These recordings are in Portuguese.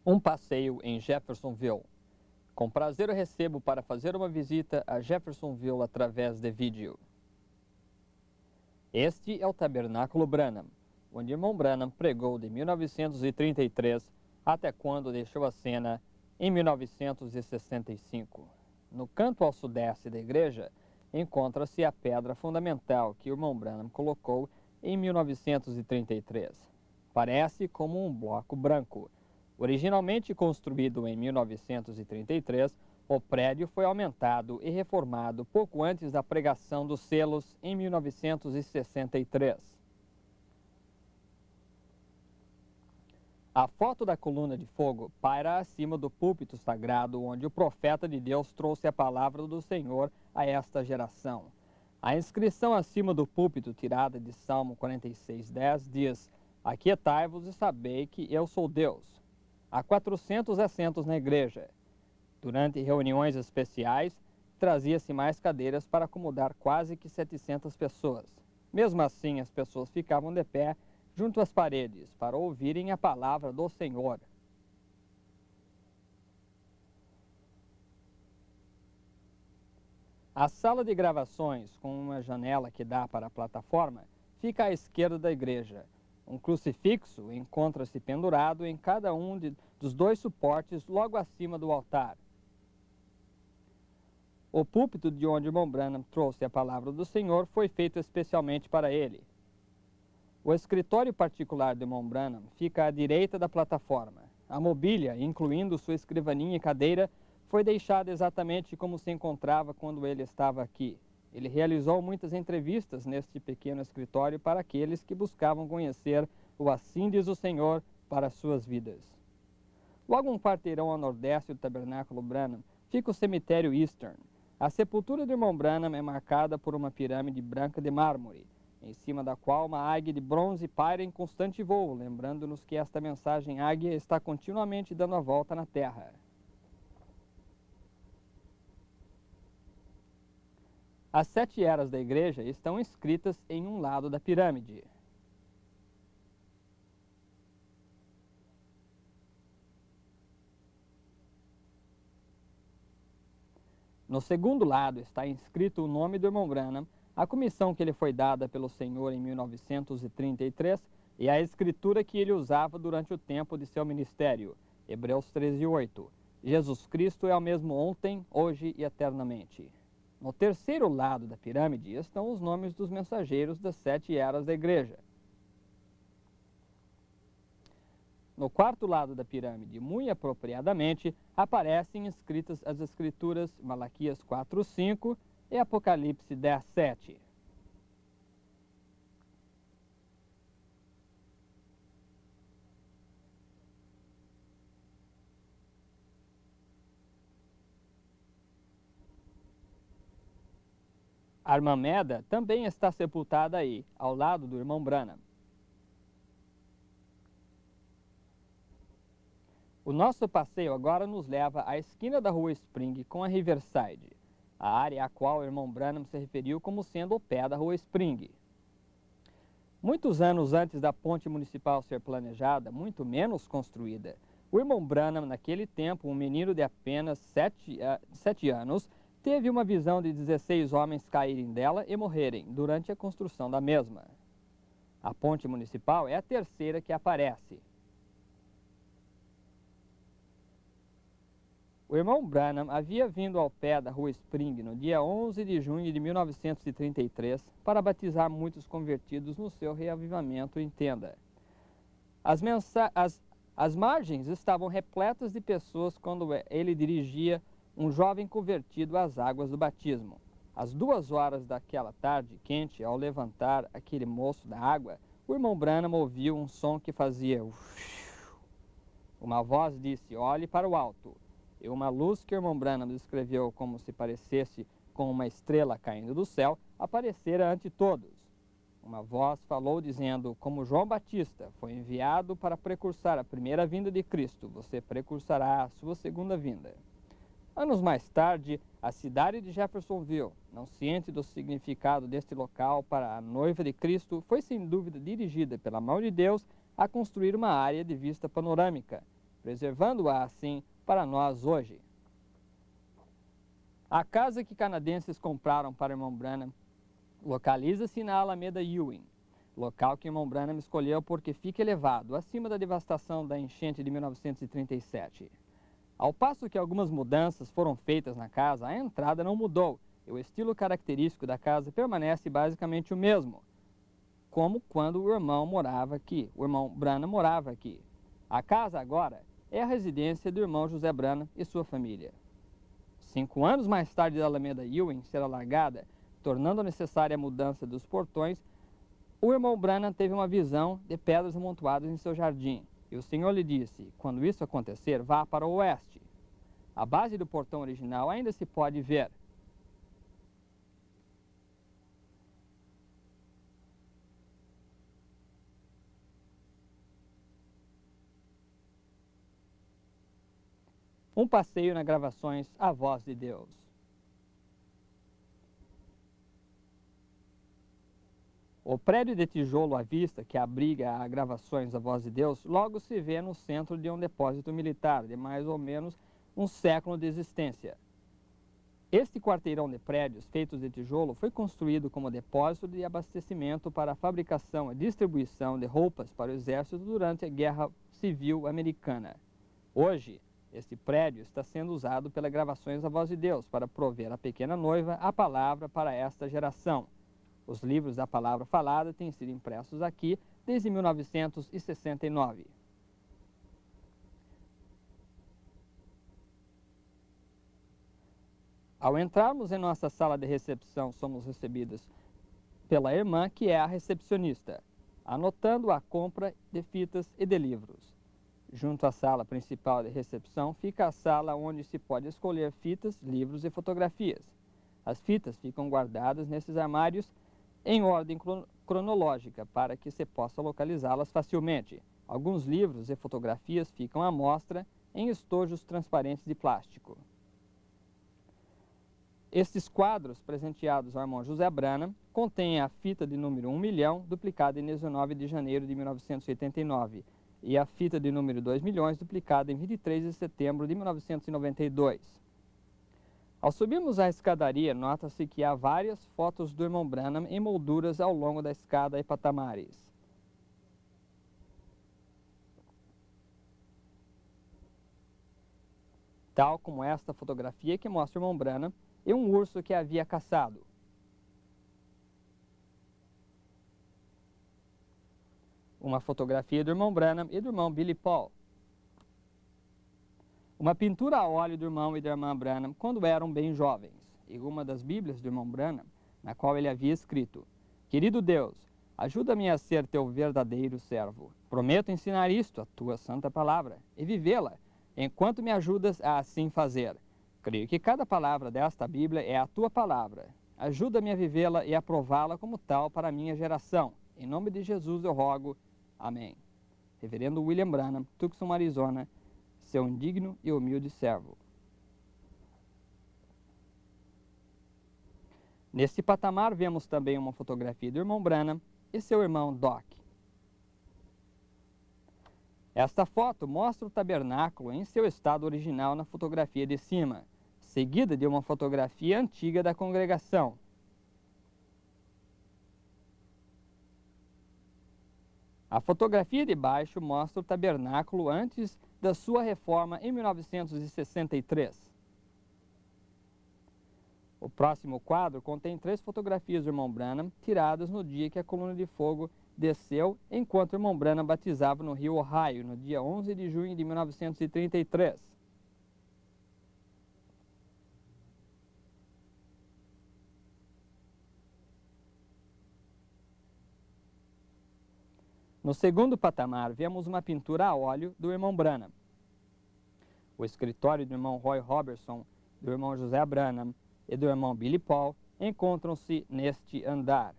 Um passeio em Jeffersonville. Com prazer eu recebo para fazer uma visita a Jeffersonville através de vídeo. Este é o Tabernáculo Branham, onde irmão Branham pregou de 1933 até quando deixou a cena em 1965. No canto ao sudeste da igreja encontra-se a pedra fundamental que o irmão Branham colocou em 1933. Parece como um bloco branco. Originalmente construído em 1933, o prédio foi aumentado e reformado pouco antes da pregação dos selos em 1963. A foto da coluna de fogo paira acima do púlpito sagrado onde o profeta de Deus trouxe a palavra do Senhor a esta geração. A inscrição acima do púlpito, tirada de Salmo 46:10, diz: Aquietai-vos e sabei que eu sou Deus. Há 400 assentos na igreja. Durante reuniões especiais, trazia-se mais cadeiras para acomodar quase que 700 pessoas. Mesmo assim, as pessoas ficavam de pé junto às paredes para ouvirem a palavra do Senhor. A sala de gravações, com uma janela que dá para a plataforma, fica à esquerda da igreja. Um crucifixo encontra-se pendurado em cada um dos dois suportes logo acima do altar. O púlpito de onde o irmão Branham trouxe a palavra do Senhor foi feito especialmente para ele. O escritório particular do irmão Branham fica à direita da plataforma. A mobília, incluindo sua escrivaninha e cadeira, foi deixada exatamente como se encontrava quando ele estava aqui. Ele realizou muitas entrevistas neste pequeno escritório para aqueles que buscavam conhecer o Assim diz o Senhor para suas vidas. Logo um quarteirão ao nordeste do Tabernáculo Branham fica o cemitério Eastern. A sepultura do irmão Branham é marcada por uma pirâmide branca de mármore, em cima da qual uma águia de bronze paira em constante voo, lembrando-nos que esta mensagem águia está continuamente dando a volta na Terra. As 7 eras da igreja estão inscritas em um lado da pirâmide. No segundo lado está inscrito o nome do irmão Branham, a comissão que lhe foi dada pelo Senhor em 1933 e a escritura que ele usava durante o tempo de seu ministério, Hebreus 13:8. Jesus Cristo é o mesmo ontem, hoje e eternamente. No terceiro lado da pirâmide estão os nomes dos mensageiros das 7 eras da igreja. No quarto lado da pirâmide, muito apropriadamente, aparecem escritas as escrituras Malaquias 4:5 e Apocalipse 10:7. A irmã Meda também está sepultada aí, ao lado do irmão Branham. O nosso passeio agora nos leva à esquina da rua Spring com a Riverside, a área à qual o irmão Branham se referiu como sendo o pé da rua Spring. Muitos anos antes da ponte municipal ser planejada, muito menos construída, o irmão Branham, naquele tempo, um menino de apenas 7 anos, teve uma visão de 16 homens caírem dela e morrerem durante a construção da mesma. A ponte municipal é a terceira que aparece. O irmão Branham havia vindo ao pé da rua Spring no dia 11 de junho de 1933 para batizar muitos convertidos no seu reavivamento em tenda. As margens estavam repletas de pessoas quando ele dirigia um jovem convertido às águas do batismo. Às 2 horas daquela tarde quente, ao levantar aquele moço da água, o irmão Branham ouviu um som que fazia uma voz disse: olhe para o alto. E uma luz que o irmão Branham descreveu como se parecesse com uma estrela caindo do céu, aparecera ante todos. Uma voz falou dizendo: como João Batista foi enviado para precursar a primeira vinda de Cristo, você precursará a sua segunda vinda. Anos mais tarde, a cidade de Jeffersonville, não ciente do significado deste local para a noiva de Cristo, foi sem dúvida dirigida pela mão de Deus a construir uma área de vista panorâmica, preservando-a assim para nós hoje. A casa que canadenses compraram para o irmão Branham localiza-se na Alameda Ewing, local que o irmão Branham escolheu porque fica elevado, acima da devastação da enchente de 1937. Ao passo que algumas mudanças foram feitas na casa, a entrada não mudou e o estilo característico da casa permanece basicamente o mesmo, como quando o irmão Branham morava aqui. A casa agora é a residência do irmão José Branham e sua família. 5 anos mais tarde da Alameda Ewing ser alargada, tornando necessária a mudança dos portões, o irmão Branham teve uma visão de pedras amontoadas em seu jardim. E o Senhor lhe disse: quando isso acontecer, vá para o oeste. A base do portão original ainda se pode ver. Um passeio nas gravações A Voz de Deus. O prédio de tijolo à vista, que abriga a gravações A Voz de Deus, logo se vê no centro de um depósito militar de mais ou menos um século de existência. Este quarteirão de prédios feitos de tijolo foi construído como depósito de abastecimento para a fabricação e distribuição de roupas para o exército durante a Guerra Civil Americana. Hoje, este prédio está sendo usado pela Gravações A Voz de Deus para prover à pequena noiva a palavra para esta geração. Os livros da palavra falada têm sido impressos aqui desde 1969. Ao entrarmos em nossa sala de recepção, somos recebidos pela irmã, que é a recepcionista, anotando a compra de fitas e de livros. Junto à sala principal de recepção fica a sala onde se pode escolher fitas, livros e fotografias. As fitas ficam guardadas nesses armários em ordem cronológica para que se possa localizá-las facilmente. Alguns livros e fotografias ficam à mostra em estojos transparentes de plástico. Estes quadros, presenteados ao irmão José Branham, contêm a fita de número 1 milhão, duplicada em 19 de janeiro de 1989, e a fita de número 2 milhões, duplicada em 23 de setembro de 1992. Ao subirmos a escadaria, nota-se que há várias fotos do irmão Branham em molduras ao longo da escada e patamares. Tal como esta fotografia que mostra o irmão Branham e um urso que havia caçado. Uma fotografia do irmão Branham e do irmão Billy Paul. Uma pintura a óleo do irmão e da irmã Branham quando eram bem jovens, e uma das Bíblias do irmão Branham, na qual ele havia escrito: querido Deus, ajuda-me a ser teu verdadeiro servo. Prometo ensinar isto, a tua santa palavra, e vivê-la, enquanto me ajudas a assim fazer. Creio que cada palavra desta Bíblia é a tua palavra. Ajuda-me a vivê-la e a prová-la como tal para a minha geração. Em nome de Jesus eu rogo. Amém. Reverendo William Branham, Tucson, Arizona, seu indigno e humilde servo. Neste patamar vemos também uma fotografia do irmão Branham e seu irmão Doc. Esta foto mostra o tabernáculo em seu estado original na fotografia de cima, seguida de uma fotografia antiga da congregação. A fotografia de baixo mostra o tabernáculo antes da sua reforma em 1963. O próximo quadro contém 3 fotografias do irmão Branham tiradas no dia que a coluna de fogo desceu, enquanto o irmão Branham batizava no rio Ohio, no dia 11 de junho de 1933. No segundo patamar, vemos uma pintura a óleo do irmão Branham. O escritório do irmão Roy Robertson, do irmão José Branham e do irmão Billy Paul encontram-se neste andar.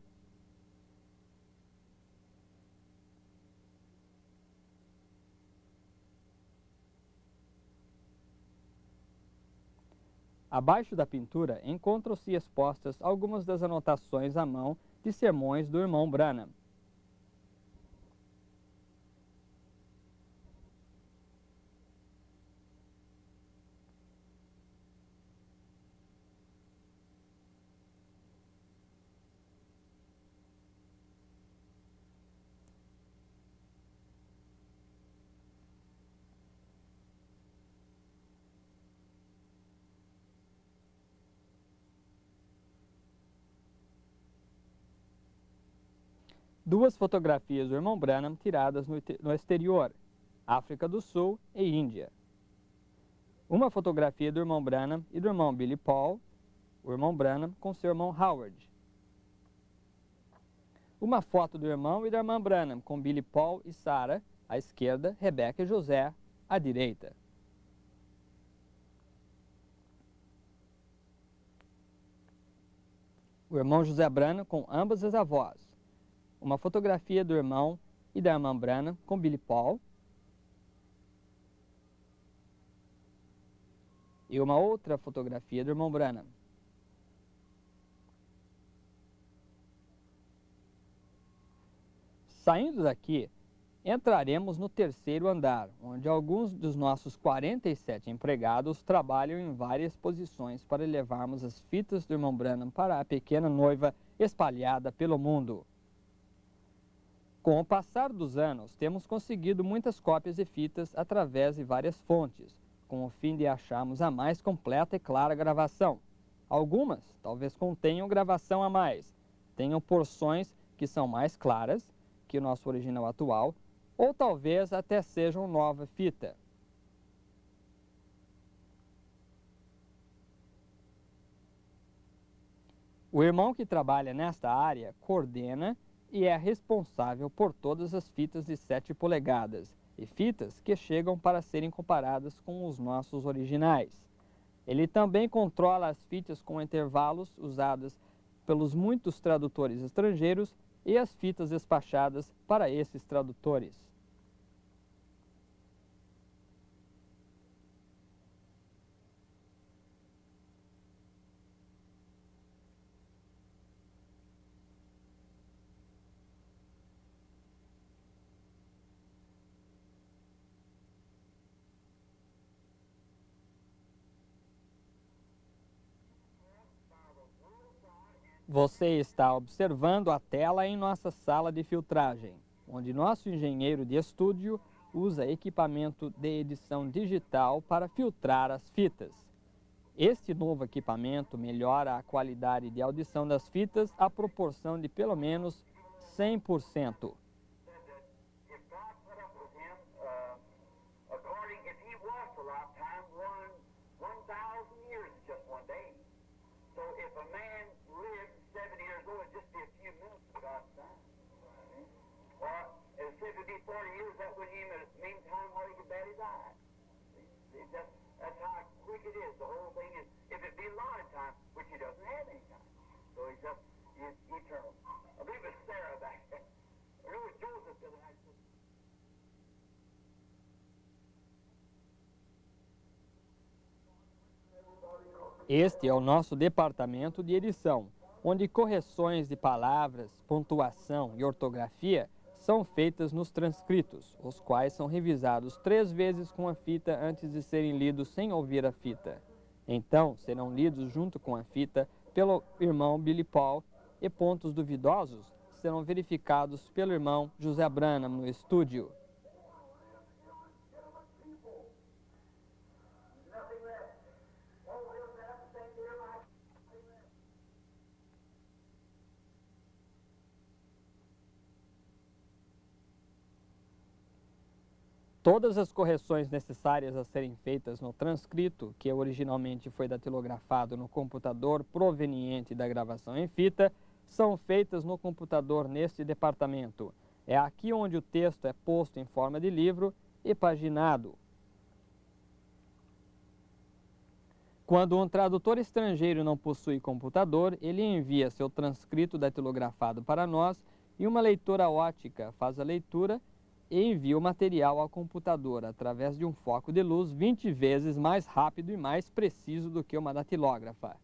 Abaixo da pintura encontram-se expostas algumas das anotações à mão de sermões do irmão Branham. 2 fotografias do irmão Branham tiradas no exterior, África do Sul e Índia. Uma fotografia do irmão Branham e do irmão Billy Paul, o irmão Branham com seu irmão Howard. Uma foto do irmão e da irmã Branham com Billy Paul e Sarah, à esquerda, Rebecca e José, à direita. O irmão José Branham com ambas as avós. Uma fotografia do irmão e da irmã Branham com Billy Paul. E uma outra fotografia do irmão Branham. Saindo daqui, entraremos no 3º andar, onde alguns dos nossos 47 empregados trabalham em várias posições para levarmos as fitas do irmão Branham para a pequena noiva espalhada pelo mundo. Com o passar dos anos, temos conseguido muitas cópias de fitas através de várias fontes, com o fim de acharmos a mais completa e clara gravação. Algumas talvez contenham gravação a mais, tenham porções que são mais claras que o nosso original atual, ou talvez até sejam nova fita. O irmão que trabalha nesta área coordena e é responsável por todas as fitas de 7 polegadas e fitas que chegam para serem comparadas com os nossos originais. Ele também controla as fitas com intervalos usadas pelos muitos tradutores estrangeiros e as fitas despachadas para esses tradutores. Você está observando a tela em nossa sala de filtragem, onde nosso engenheiro de estúdio usa equipamento de edição digital para filtrar as fitas. Este novo equipamento melhora a qualidade de audição das fitas à proporção de pelo menos 100%. Este é o nosso departamento de edição, onde correções de palavras, pontuação e ortografia são feitas nos transcritos, os quais são revisados 3 vezes com a fita antes de serem lidos sem ouvir a fita. Então, serão lidos junto com a fita pelo irmão Billy Paul e pontos duvidosos serão verificados pelo irmão José Branham no estúdio. Todas as correções necessárias a serem feitas no transcrito, que originalmente foi datilografado no computador proveniente da gravação em fita, são feitas no computador neste departamento. É aqui onde o texto é posto em forma de livro e paginado. Quando um tradutor estrangeiro não possui computador, ele envia seu transcrito datilografado para nós e uma leitora ótica faz a leitura e envia o material ao computador através de um foco de luz 20 vezes mais rápido e mais preciso do que uma datilógrafa.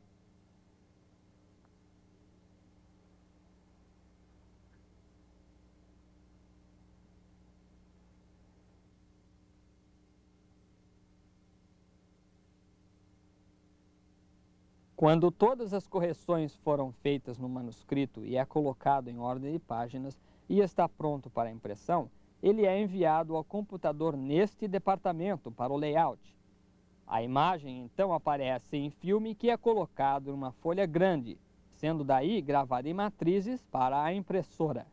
Quando todas as correções foram feitas no manuscrito e é colocado em ordem de páginas e está pronto para impressão, ele é enviado ao computador neste departamento para o layout. A imagem então aparece em filme que é colocado numa folha grande, sendo daí gravada em matrizes para a impressora.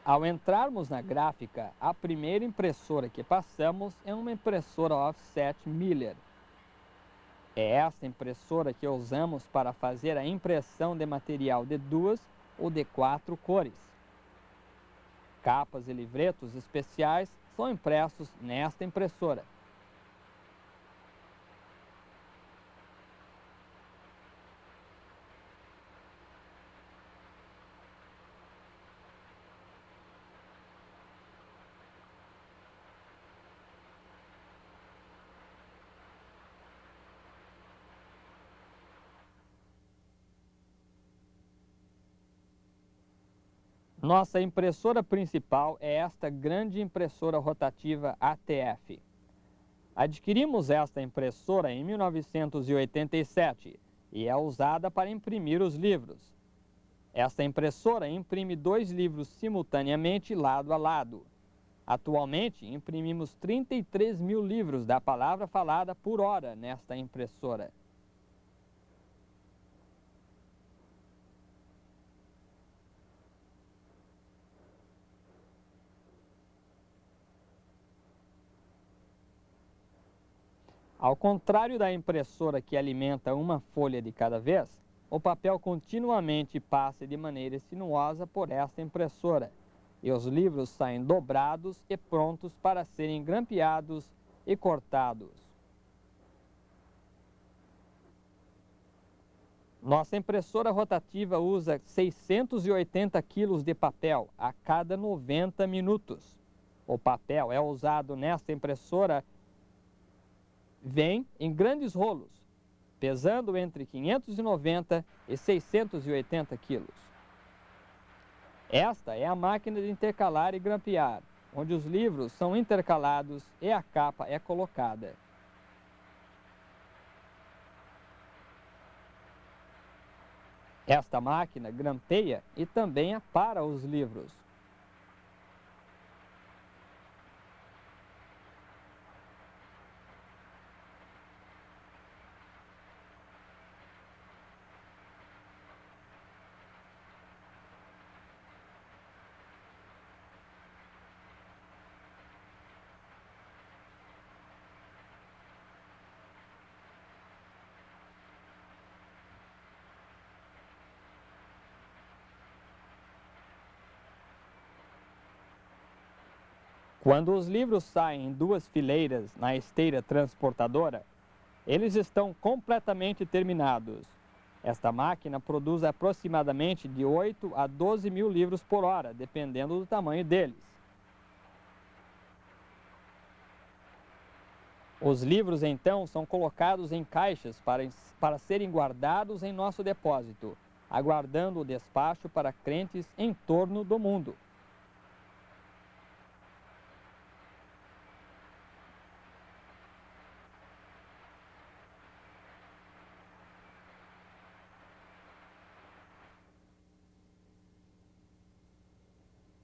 Ao entrarmos na gráfica, a primeira impressora que passamos é uma impressora offset Miller. É esta impressora que usamos para fazer a impressão de material de 2 ou de 4 cores. Capas e livretos especiais são impressos nesta impressora. Nossa impressora principal é esta grande impressora rotativa ATF. Adquirimos esta impressora em 1987 e é usada para imprimir os livros. Esta impressora imprime 2 livros simultaneamente lado a lado. Atualmente, imprimimos 33 mil livros da palavra falada por hora nesta impressora. Ao contrário da impressora que alimenta uma folha de cada vez, o papel continuamente passa de maneira sinuosa por esta impressora e os livros saem dobrados e prontos para serem grampeados e cortados. Nossa impressora rotativa usa 680 kg de papel a cada 90 minutos. O papel é usado nesta impressora vem em grandes rolos, pesando entre 590 e 680 quilos. Esta é a máquina de intercalar e grampear, onde os livros são intercalados e a capa é colocada. Esta máquina grampeia e também apara os livros. Quando os livros saem em 2 fileiras na esteira transportadora, eles estão completamente terminados. Esta máquina produz aproximadamente de 8 a 12 mil livros por hora, dependendo do tamanho deles. Os livros, então, são colocados em caixas para serem guardados em nosso depósito, aguardando o despacho para crentes em torno do mundo.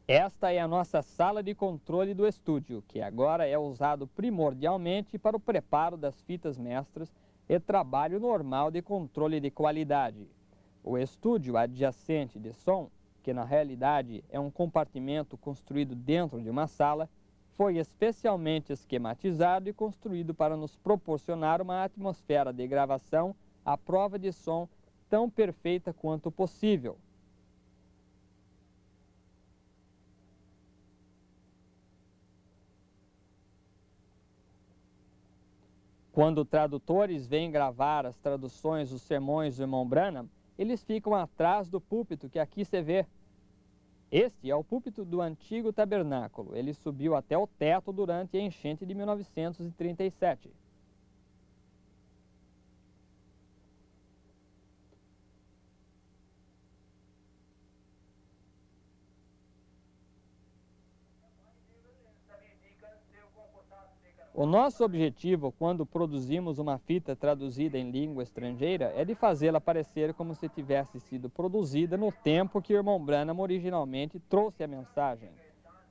Esta é a nossa sala de controle do estúdio, que agora é usado primordialmente para o preparo das fitas mestras e trabalho normal de controle de qualidade. O estúdio adjacente de som, que na realidade é um compartimento construído dentro de uma sala, foi especialmente esquematizado e construído para nos proporcionar uma atmosfera de gravação à prova de som tão perfeita quanto possível. Quando tradutores vêm gravar as traduções dos sermões do irmão Branham, eles ficam atrás do púlpito que aqui se vê. Este é o púlpito do antigo tabernáculo. Ele subiu até o teto durante a enchente de 1937. O nosso objetivo quando produzimos uma fita traduzida em língua estrangeira é de fazê-la parecer como se tivesse sido produzida no tempo que o irmão Branham originalmente trouxe a mensagem,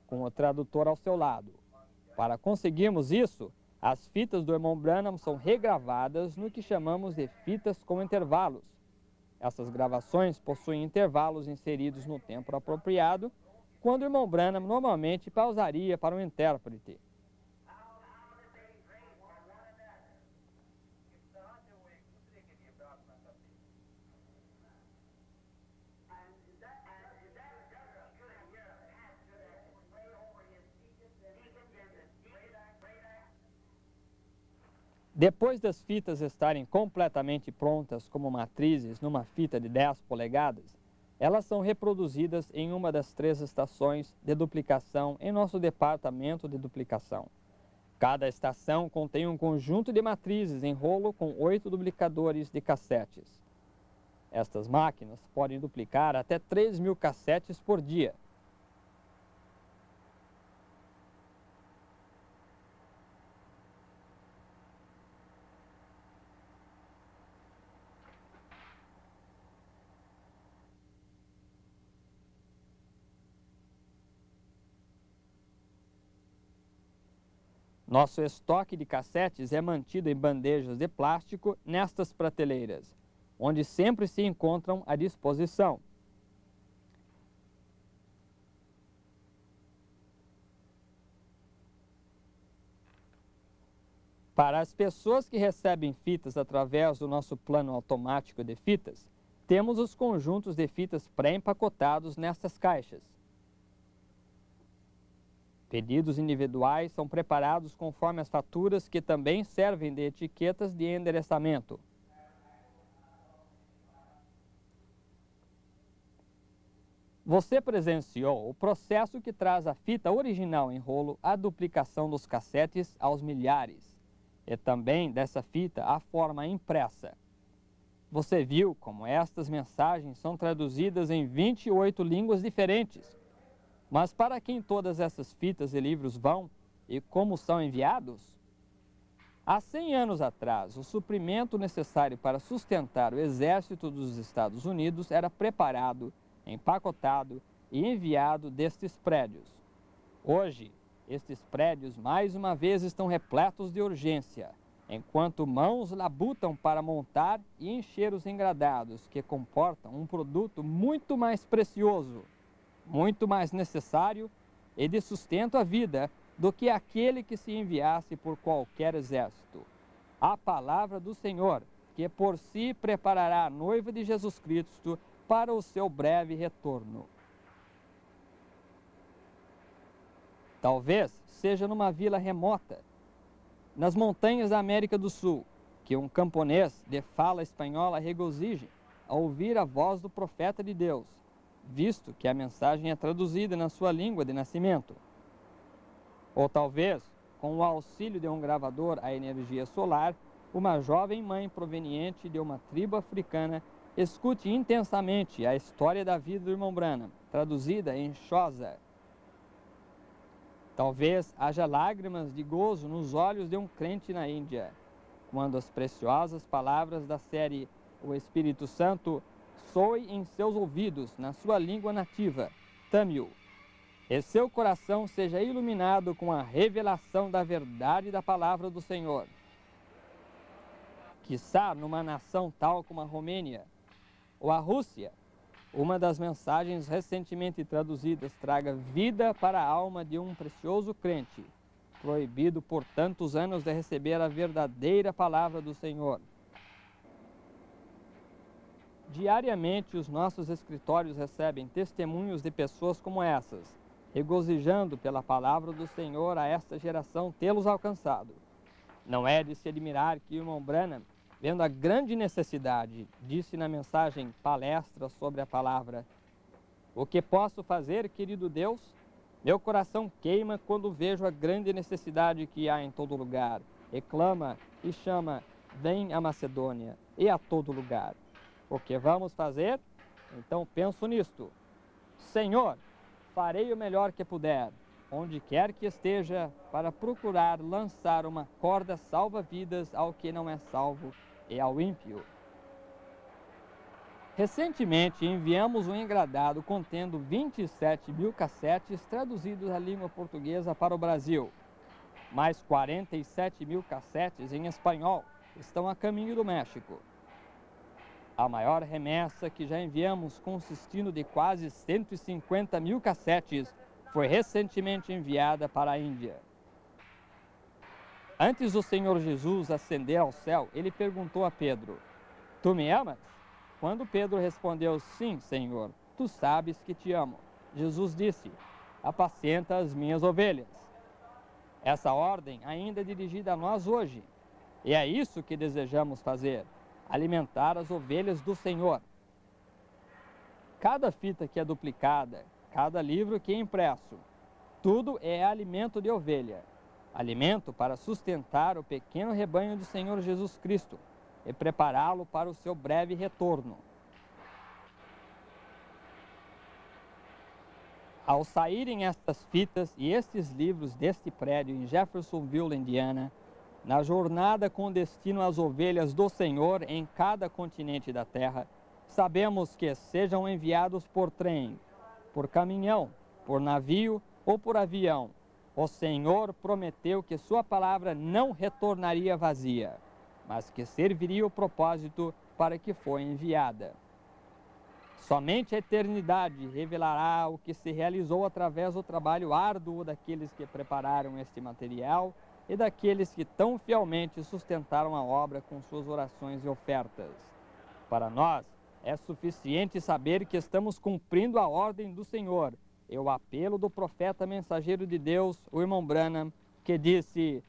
com o tradutor ao seu lado. Para conseguirmos isso, as fitas do irmão Branham são regravadas no que chamamos de fitas com intervalos. Essas gravações possuem intervalos inseridos no tempo apropriado quando o irmão Branham normalmente pausaria para um intérprete. Depois das fitas estarem completamente prontas como matrizes numa fita de 10 polegadas, elas são reproduzidas em uma das 3 estações de duplicação em nosso departamento de duplicação. Cada estação contém um conjunto de matrizes em rolo com 8 duplicadores de cassetes. Estas máquinas podem duplicar até 3.000 cassetes por dia. Nosso estoque de cassetes é mantido em bandejas de plástico nestas prateleiras, onde sempre se encontram à disposição. Para as pessoas que recebem fitas através do nosso plano automático de fitas, temos os conjuntos de fitas pré-empacotados nestas caixas. Pedidos individuais são preparados conforme as faturas, que também servem de etiquetas de endereçamento. Você presenciou o processo que traz a fita original em rolo à duplicação dos cassetes aos milhares, e também dessa fita à forma impressa. Você viu como estas mensagens são traduzidas em 28 línguas diferentes. Mas para quem todas essas fitas e livros vão e como são enviados? Há 100 anos atrás, o suprimento necessário para sustentar o exército dos Estados Unidos era preparado, empacotado e enviado destes prédios. Hoje, estes prédios mais uma vez estão repletos de urgência, enquanto mãos labutam para montar e encher os engradados que comportam um produto muito mais precioso, muito mais necessário e de sustento à vida do que aquele que se enviasse por qualquer exército. A palavra do Senhor, que por si preparará a noiva de Jesus Cristo para o seu breve retorno. Talvez seja numa vila remota, nas montanhas da América do Sul, que um camponês de fala espanhola regozije ao ouvir a voz do profeta de Deus, visto que a mensagem é traduzida na sua língua de nascimento. Ou talvez, com o auxílio de um gravador a energia solar, uma jovem mãe proveniente de uma tribo africana escute intensamente a história da vida do irmão Branham, traduzida em Xhosa. Talvez haja lágrimas de gozo nos olhos de um crente na Índia, quando as preciosas palavras da série O Espírito Santo soe em seus ouvidos, na sua língua nativa, Tamil, e seu coração seja iluminado com a revelação da verdade da palavra do Senhor. Quiçá numa nação tal como a Romênia ou a Rússia, uma das mensagens recentemente traduzidas traga vida para a alma de um precioso crente, proibido por tantos anos de receber a verdadeira palavra do Senhor. Diariamente, os nossos escritórios recebem testemunhos de pessoas como essas, regozijando pela palavra do Senhor a esta geração tê-los alcançado. Não é de se admirar que o irmão Branham, vendo a grande necessidade, disse na mensagem Palestra sobre a Palavra: "O que posso fazer, querido Deus? Meu coração queima quando vejo a grande necessidade que há em todo lugar, e clama e chama, vem a Macedônia, e a todo lugar. O que vamos fazer? Então penso nisto. Senhor, farei o melhor que puder, onde quer que esteja, para procurar lançar uma corda salva-vidas ao que não é salvo e ao ímpio." Recentemente enviamos um engradado contendo 27.000 cassetes traduzidos à língua portuguesa para o Brasil. Mais 47.000 cassetes em espanhol estão a caminho do México. A maior remessa que já enviamos, consistindo de quase 150 mil cassetes, foi recentemente enviada para a Índia. Antes do Senhor Jesus ascender ao céu, ele perguntou a Pedro: Tu me amas? Quando Pedro respondeu: Sim, Senhor, tu sabes que te amo. Jesus disse: Apacenta as minhas ovelhas. Essa ordem ainda é dirigida a nós hoje. E é isso que desejamos fazer: alimentar as ovelhas do Senhor. Cada fita que é duplicada, cada livro que é impresso, tudo é alimento de ovelha. Alimento para sustentar o pequeno rebanho do Senhor Jesus Cristo e prepará-lo para o seu breve retorno. Ao saírem estas fitas e estes livros deste prédio em Jeffersonville, Indiana, na jornada com destino às ovelhas do Senhor em cada continente da terra, sabemos que sejam enviados por trem, por caminhão, por navio ou por avião, o Senhor prometeu que sua palavra não retornaria vazia, mas que serviria o propósito para que foi enviada. Somente a eternidade revelará o que se realizou através do trabalho árduo daqueles que prepararam este material e daqueles que tão fielmente sustentaram a obra com suas orações e ofertas. Para nós, é suficiente saber que estamos cumprindo a ordem do Senhor e o apelo do profeta mensageiro de Deus, o irmão Branham, que disse: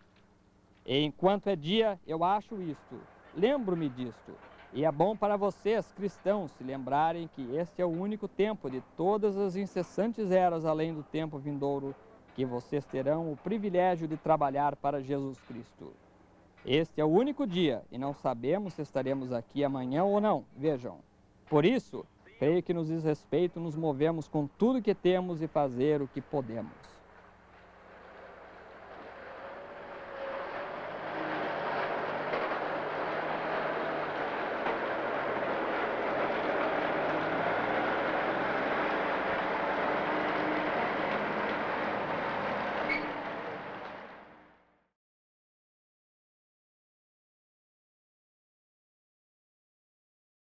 Enquanto é dia, eu acho isto, lembro-me disto. E é bom para vocês, cristãos, se lembrarem que este é o único tempo de todas as incessantes eras além do tempo vindouro, que vocês terão o privilégio de trabalhar para Jesus Cristo. Este é o único dia, e não sabemos se estaremos aqui amanhã ou não, vejam. Por isso, creio que nos diz respeito nos movemos com tudo que temos e fazer o que podemos.